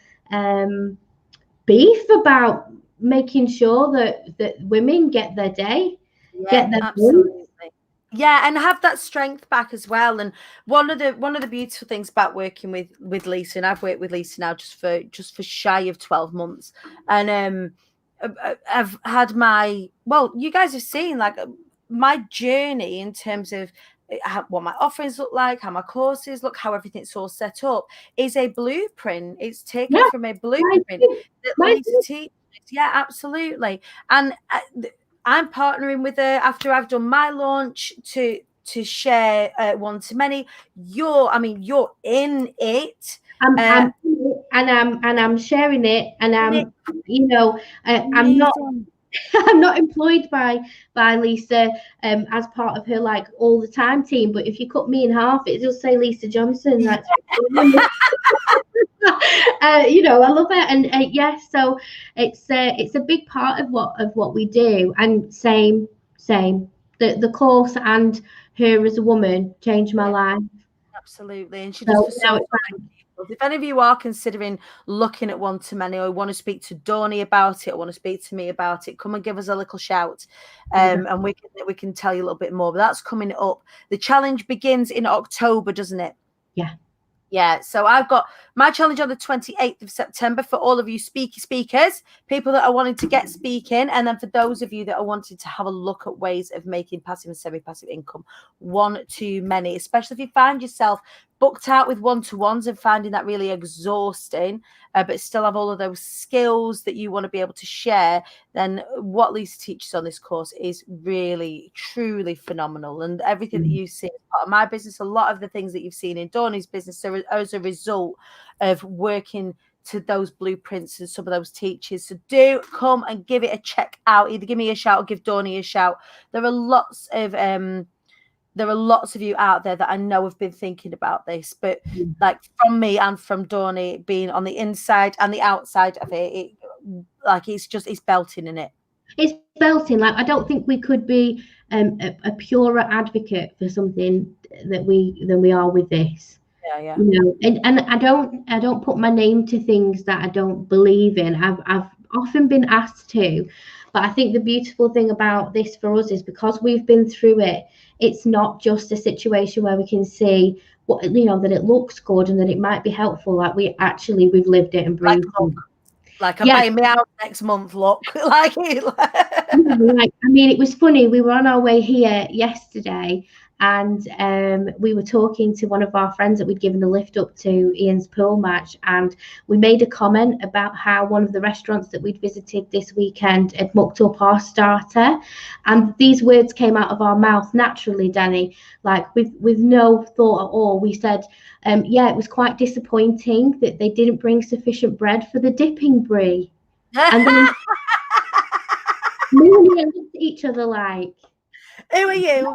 beef about making sure that women get their day, get their absolutely. Yeah, and have that strength back as well. And one of the beautiful things about working with Lisa, and I've worked with Lisa now just for shy of 12 months, and I've had you guys have seen like my journey in terms of what my offerings look like, how my courses look, how everything's all set up is a blueprint. It's taken from a blueprint that Lisa teaches. Yeah, absolutely. And I'm partnering with her after I've done my launch to share one to many. You're in it. I'm sharing it, and I'm not I'm not employed by Lisa as part of her like all the time team. But if you cut me in half, it'll say Lisa Johnson. That's I love it, and yes, so it's a big part of what we do. And same the course and her as a woman changed my life. Absolutely, and she does for so. If any of you are considering looking at one to many, or want to speak to Dawni about it, or want to speak to me about it, come and give us a little shout, and we can tell you a little bit more. But that's coming up. The challenge begins in October, doesn't it? Yeah, so I've got my challenge on the 28th of September for all of you speakers, people that are wanting to get speaking, and then for those of you that are wanting to have a look at ways of making passive and semi-passive income. One too many, especially if you find yourself booked out with one-to-ones and finding that really exhausting, but still have all of those skills that you want to be able to share, then what Lisa teaches on this course is really, truly phenomenal. And everything that you've seen as part of my business, a lot of the things that you've seen in Dawni's business are as a result of working to those blueprints and some of those teachers. So do come and give it a check out. Either give me a shout or give Dawni a shout. There are lots of you out there that I know have been thinking about this, but like from me and from Dawni, being on the inside and the outside of it, it's belting in it. It's belting. Like I don't think we could be a purer advocate for something than we are with this. Yeah. And I don't put my name to things that I don't believe in. I've often been asked to, but I think the beautiful thing about this for us is because we've been through it. It's not just a situation where we can see what that it looks good and that it might be helpful. Like we've lived it and breathed it. Like I'm buying me out next month. Look, like I mean, it was funny. We were on our way here yesterday, and we were talking to one of our friends that we'd given the lift up to Ian's pool match, and we made a comment about how one of the restaurants that we'd visited this weekend had mucked up our starter, and these words came out of our mouth naturally, Dani, like with no thought at all. We said, yeah, it was quite disappointing that they didn't bring sufficient bread for the dipping brie. And then me and Ian looked at each other like, who are you?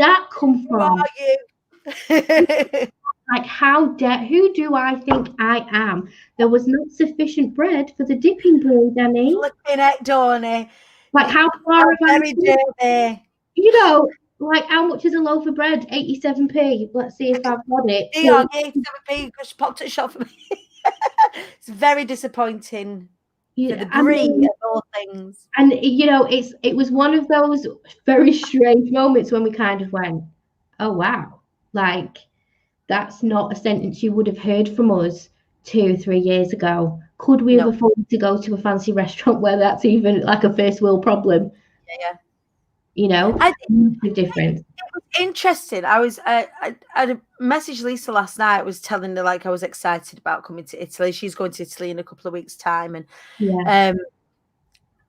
that come Who from? are you? Like, who do I think I am? There was not sufficient bread for the dipping brie, Dani. Flipping heck, Dawni. Like, how far have I Very dirty. You know, like, how much is a loaf of bread? 87p. Let's see if I've got it. Yeah, 87p because popped it shop for me. It's very disappointing. For the brie of all things. And you know, it was one of those very strange moments when we kind of went, oh wow, like that's not a sentence you would have heard from us 2 or 3 years ago. Could we have afforded to go to a fancy restaurant where that's even like a first world problem? Yeah. You know, massive difference. It was interesting. I messaged Lisa last night. I was telling her like I was excited about coming to Italy. She's going to Italy in a couple of weeks' time, and I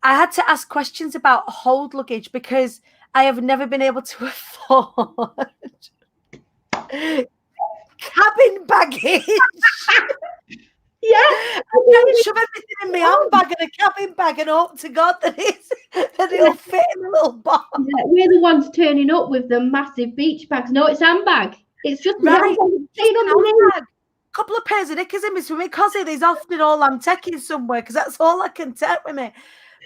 had to ask questions about hold luggage because I have never been able to afford cabin baggage. Yeah, I can't shove everything in my handbag and a cabin bag and hope to God that it'll fit in a little box. Yeah, we're the ones turning up with the massive beach bags. No, it's handbag. It's just right. A couple of pairs of knickers in my swimming closet. There's often all I'm taking somewhere because that's all I can take with me.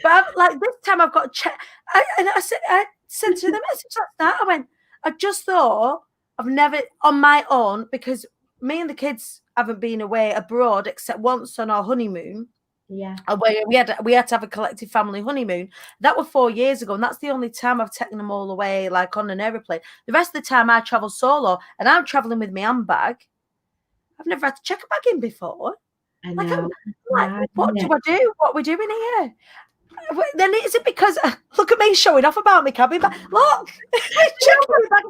But like this time, I've got to check. I said to the message last night. I went. I just thought I've never on my own because me and the kids haven't been away abroad except once on our honeymoon. Yeah. We had to have a collective family honeymoon. That was 4 years ago, and that's the only time I've taken them all away, like on an aeroplane. The rest of the time I travel solo, and I'm traveling with my handbag. I've never had to check a bag in before. I know. What do I do? What are we doing here? Then is it because look at me showing off about my cabin bag? Look, checking my bag.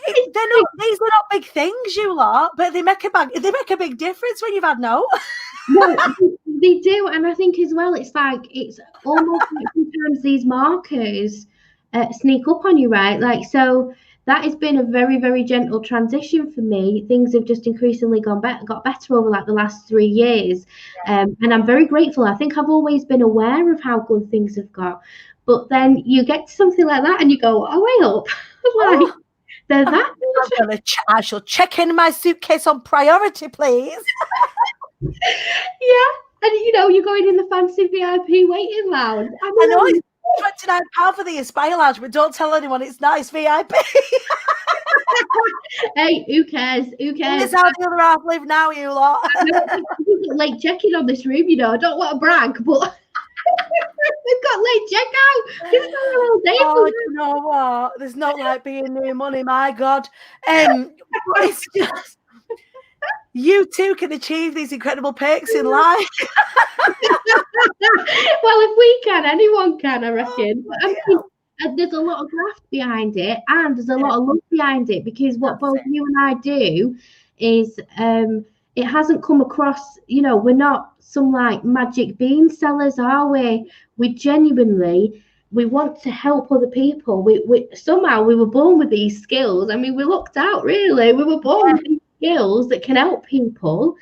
These are not big things, you lot, but they make a big difference when you've had no. No, they do, and I think as well, it's almost like sometimes these markers sneak up on you, right? Like, so that has been a very, very gentle transition for me. Things have just increasingly got better over like the last 3 years, and I'm very grateful. I think I've always been aware of how good things have got, but then you get to something like that and you go, oh, wait up, like. I shall check in my suitcase on priority, please. Yeah, and you know, you're going in the fancy VIP waiting lounge. I know it's £29 for the Aspire Lounge, but don't tell anyone it's nice VIP. Hey, who cares? This is how the other half live now, you lot. Late check-in on this room, you know. I don't want to brag, but we've got late checkout. Oh, you know what? There's not like being new money, my God. It's just you too can achieve these incredible perks in life. Well, if we can, anyone can, I reckon. I mean, there's a lot of graft behind it, and there's a lot of love behind it, because what both you and I do is it hasn't come across, you know, we're not some like magic bean sellers, are we? We genuinely, we want to help other people. We somehow we were born with these skills. I mean, we looked out, really. We were born with these skills that can help people,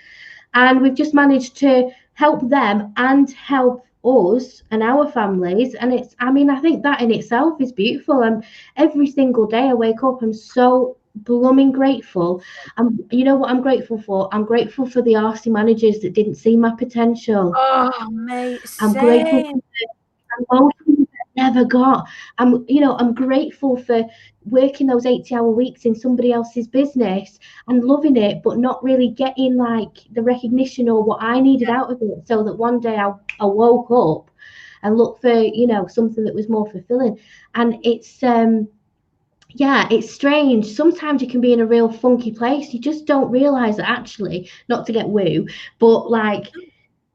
and we've just managed to help them and help us and our families. And it's, I mean, I think that in itself is beautiful. And every single day I wake up, I'm so blooming grateful. You know what I'm grateful for? I'm grateful for the RC managers that didn't see my potential. Oh, mate, I'm grateful for the emotions I never got. I'm grateful for working those 80-hour weeks in somebody else's business and loving it, but not really getting like the recognition or what I needed out of it, so that one day I woke up and looked for, you know, something that was more fulfilling. And it's it's strange. Sometimes you can be in a real funky place. You just don't realize that, actually, not to get woo, but like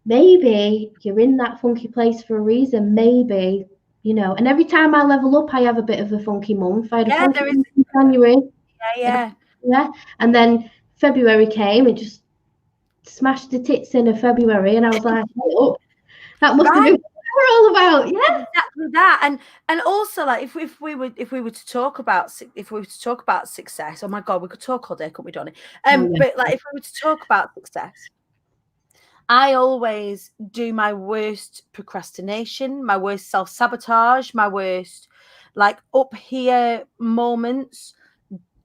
maybe you're in that funky place for a reason. Maybe, you know, and every time I level up, I have a bit of a funky month. I had a funky month in January. Yeah. Yeah. And then February came, and just smashed the tits in of February, and I was like, oh, that must have been what we're all about. Yeah. Exactly that. And also, like, if we were to talk about success, oh my god, we could talk all day, couldn't we, Donnie? But like, if we were to talk about success, I always do my worst procrastination, my worst self-sabotage, my worst like up here moments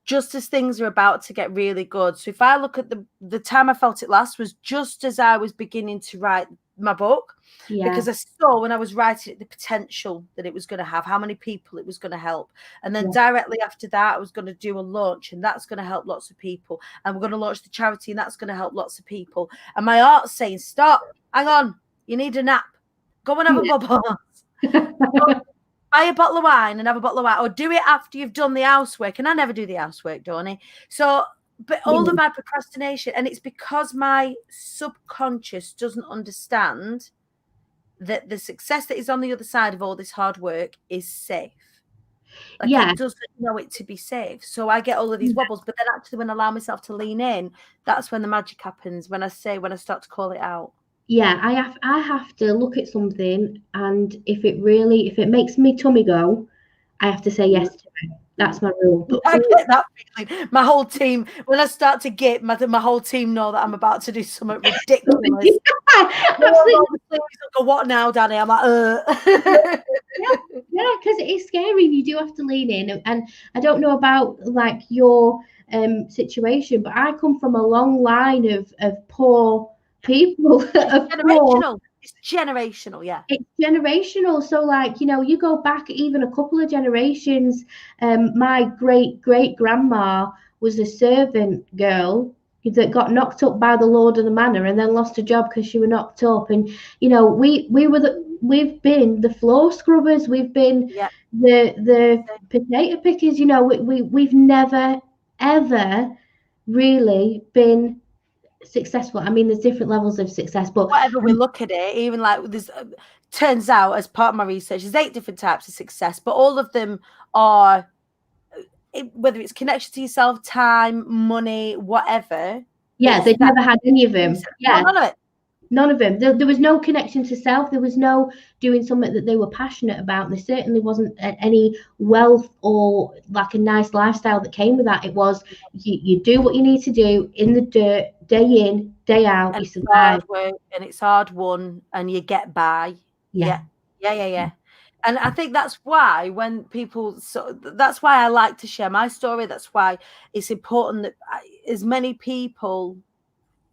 just as things are about to get really good. So if I look at the time I felt it last was just as I was beginning to write my book, because I saw when I was writing it the potential that it was going to have, how many people it was going to help. And then directly after that, I was going to do a launch, and that's going to help lots of people. And we're going to launch the charity, and that's going to help lots of people. And my heart's saying, stop, hang on, you need a nap. Go and have a bubble. Buy a bottle of wine and have a bottle of wine, or do it after you've done the housework. And I never do the housework, Dawni. So, but all of my procrastination, and it's because my subconscious doesn't understand that the success that is on the other side of all this hard work is safe. Like, it doesn't know it to be safe. So I get all of these wobbles, but then actually when I allow myself to lean in, that's when the magic happens, when I start to call it out. Yeah, I have to look at something, and if it makes me tummy go, I have to say yes to it. That's my rule. But I get that feeling. My whole team, when I start to get my whole team know that I'm about to do something ridiculous. Absolutely. What now, Dani? I'm like, yeah, because it is scary. You do have to lean in, and I don't know about like your situation, but I come from a long line of poor people. It's generational, yeah. It's generational. So, like, you go back even a couple of generations. My great grandma was a servant girl that got knocked up by the lord of the manor and then lost a job because she was knocked up. And we've been the floor scrubbers. We've been the potato pickers. We've never ever really been successful. I mean, there's different levels of success, but whatever we look at it, even like there's turns out, as part of my research, there's 8 different types of success, but all of them are, whether it's connection to yourself, time, money, whatever. They've never had any of them. None of it. None of them. There was no connection to self. There was no doing something that they were passionate about. There certainly wasn't any wealth or like a nice lifestyle that came with that. It was you do what you need to do in the dirt, day in, day out. And you survive. Hard work, and it's hard won, and you get by. Yeah. And I think that's why when people, that's why I like to share my story. That's why it's important that as many people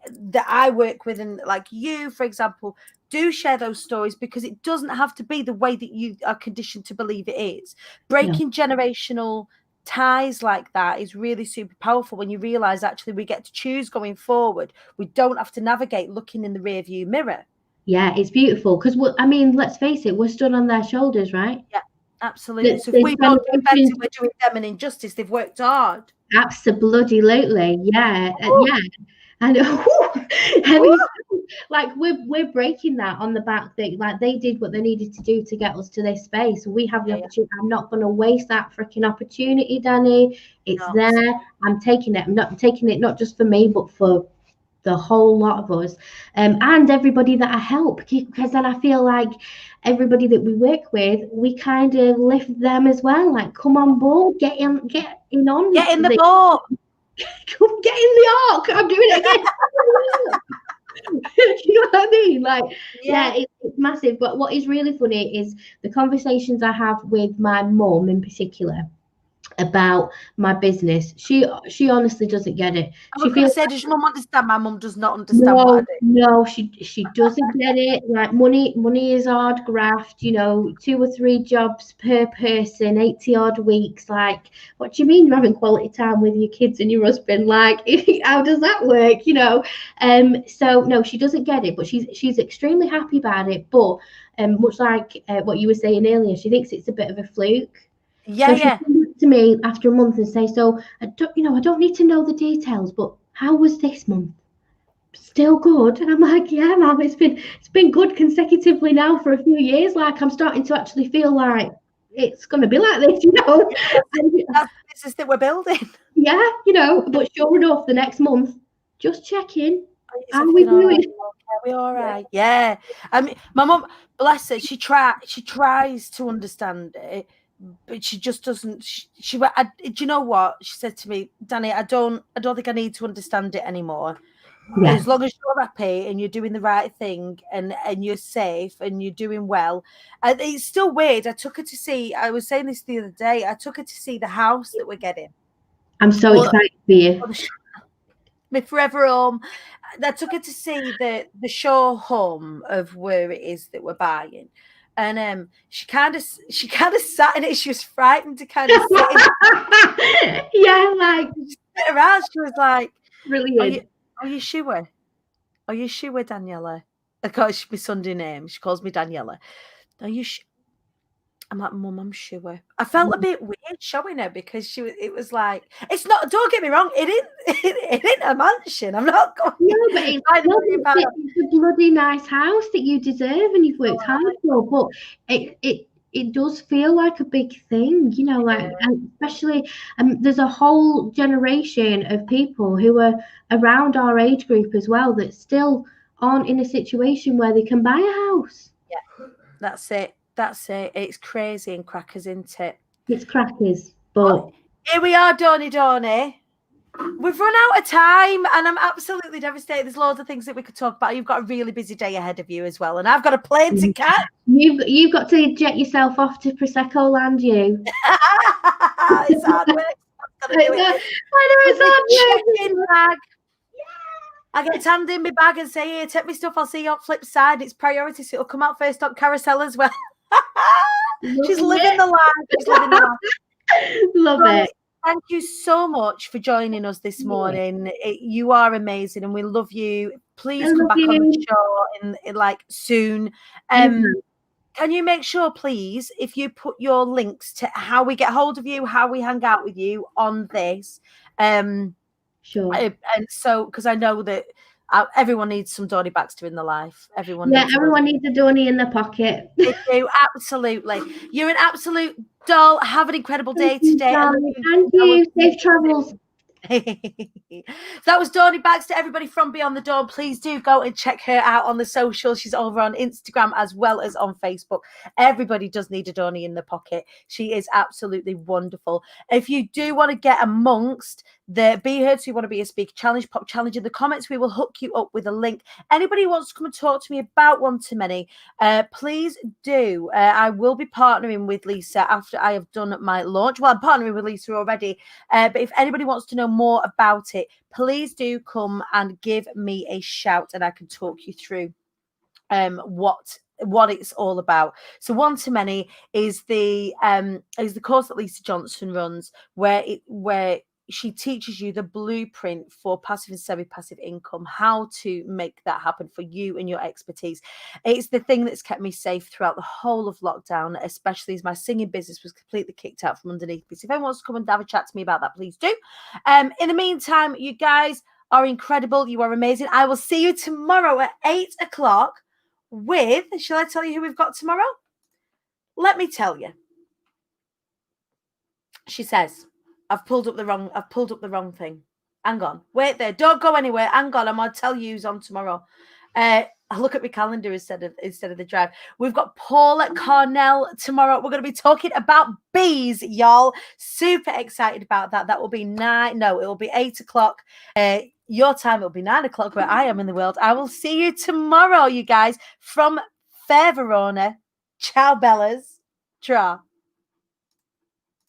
that I work with, and like you, for example, do share those stories, because it doesn't have to be the way that you are conditioned to believe it is. Breaking generational ties like that is really super powerful when you realize actually we get to choose going forward. We don't have to navigate looking in the rear view mirror. Yeah, it's beautiful because let's face it, we're stood on their shoulders, right? Yeah, absolutely. So if we don't do better, we're doing them an injustice. They've worked hard. Absolutely, yeah. And like we're breaking that on the back thing. Like, they did what they needed to do to get us to this space. We have the opportunity. I'm not going to waste that freaking opportunity, Dani. It's there. I'm taking it. I'm not taking it not just for me, but for the whole lot of us, and everybody that I help, because then I feel like everybody that we work with, we kind of lift them as well. Like, come on board, get in on, get in the boat. Come get in the ark. I'm doing it again. You know what I mean? Like, it's massive. But what is really funny is the conversations I have with my mum in particular about my business. She honestly doesn't get it. I was going to say, does your mum understand? My mum does not understand what I do. No, she doesn't get it. Like, money is hard graft, 2 or 3 jobs per person, 80 odd weeks. Like, what do you mean you're having quality time with your kids and your husband? Like, how does that work? So no, she doesn't get it, but she's extremely happy about it. But much like what you were saying earlier, she thinks it's a bit of a fluke. So she came to me after a month and say, so I don't need to know the details, but how was this month? Still good? And I'm like, yeah, Mum, it's been good consecutively now for a few years. Like, I'm starting to actually feel like it's going to be like this, you know. And, That's the business that we're building. yeah, you know, but sure enough, the next month, just check in. Is How are we everything all right? doing? Are we all right? Yeah. I mean, my mum, bless her, she tries to understand it, but she just doesn't. She went, do you know what? She said to me, Dani, I don't think I need to understand it anymore. Yeah. As long as you're happy and you're doing the right thing and you're safe and you're doing well. And it's still weird. I took her to see, I was saying this the other day, I took her to see the house that we're getting. I'm so excited for you. My forever home. I took her to see the show home of where it is that we're buying. And she kind of sat in it. She was frightened to kind of sit in it. Yeah, like Sit around. She was like, brilliant. Are you sure? Are you sure, Daniela? Of course, my Sunday name. She calls me Daniela. Are you sure? I'm like, Mum, I'm sure. I felt a bit weird showing her because it was like, it's not, don't get me wrong, it ain't a mansion. I'm not going. No, but it's a bloody nice house that you deserve and you've worked hard for. But it does feel like a big thing, you know, like, and especially there's a whole generation of people who are around our age group as well that still aren't in a situation where they can buy a house. Yeah, that's it. That's it. It's crazy and crackers, isn't it? It's crackers, but here we are, Dawni. We've run out of time and I'm absolutely devastated. There's loads of things that we could talk about. You've got a really busy day ahead of you as well. And I've got a plane to catch. You've got to jet yourself off to Prosecco Land, you. It's hard work. I know it's hard work. Bag. I get tanned in my bag and say, here, take me stuff. I'll see you on flip side. It's priority, so it'll come out first on carousel as well. She's living the life. Love it. Thank you so much for joining us this morning. You are amazing and we love you. Please come back on the show in like soon. Can you make sure, please, if you put your links to how we get hold of you, how we hang out with you on this? Sure. And so, because I know that everyone needs some Dawni Baxter in their life. Everyone needs a Dawni in their pocket. They do, absolutely. You're an absolute doll. Have an incredible day today. Thank you. Safe travels. That was Dawni Baxter, everybody from Beyond the Dawn. Please do go and check her out on the socials. She's over on Instagram as well as on Facebook. Everybody does need a Dawni in the pocket. She is absolutely wonderful. If you do want to get amongst the Be Heard, so you want to be a speaker challenge, pop challenge in the comments. We will hook you up with a link. Anybody who wants to come and talk to me about One to Many, please do. I will be partnering with Lisa after I have done my launch. Well, I'm partnering with Lisa already, but if anybody wants to know more about it, please do come and give me a shout and I can talk you through what it's all about. So One to Many is the course that Lisa Johnson runs, where she teaches you the blueprint for passive and semi-passive income, how to make that happen for you and your expertise. It's the thing that's kept me safe throughout the whole of lockdown, especially as my singing business was completely kicked out from underneath me. So if anyone wants to come and have a chat to me about that, please do. In the meantime, you guys are incredible. You are amazing. I will see you tomorrow at 8 o'clock with, shall I tell you who we've got tomorrow? Let me tell you. She says, I've pulled up the wrong thing. Hang on. Wait there. Don't go anywhere. Hang on. I'm going to tell you who's on tomorrow. I look at my calendar instead of the drive. We've got Paula Cornell tomorrow. We're going to be talking about bees, y'all. Super excited about that. That will be it will be 8 o'clock. Your time, it'll be 9 o'clock where I am in the world. I will see you tomorrow, you guys, from Fair Verona. Ciao, Bellas. Tra.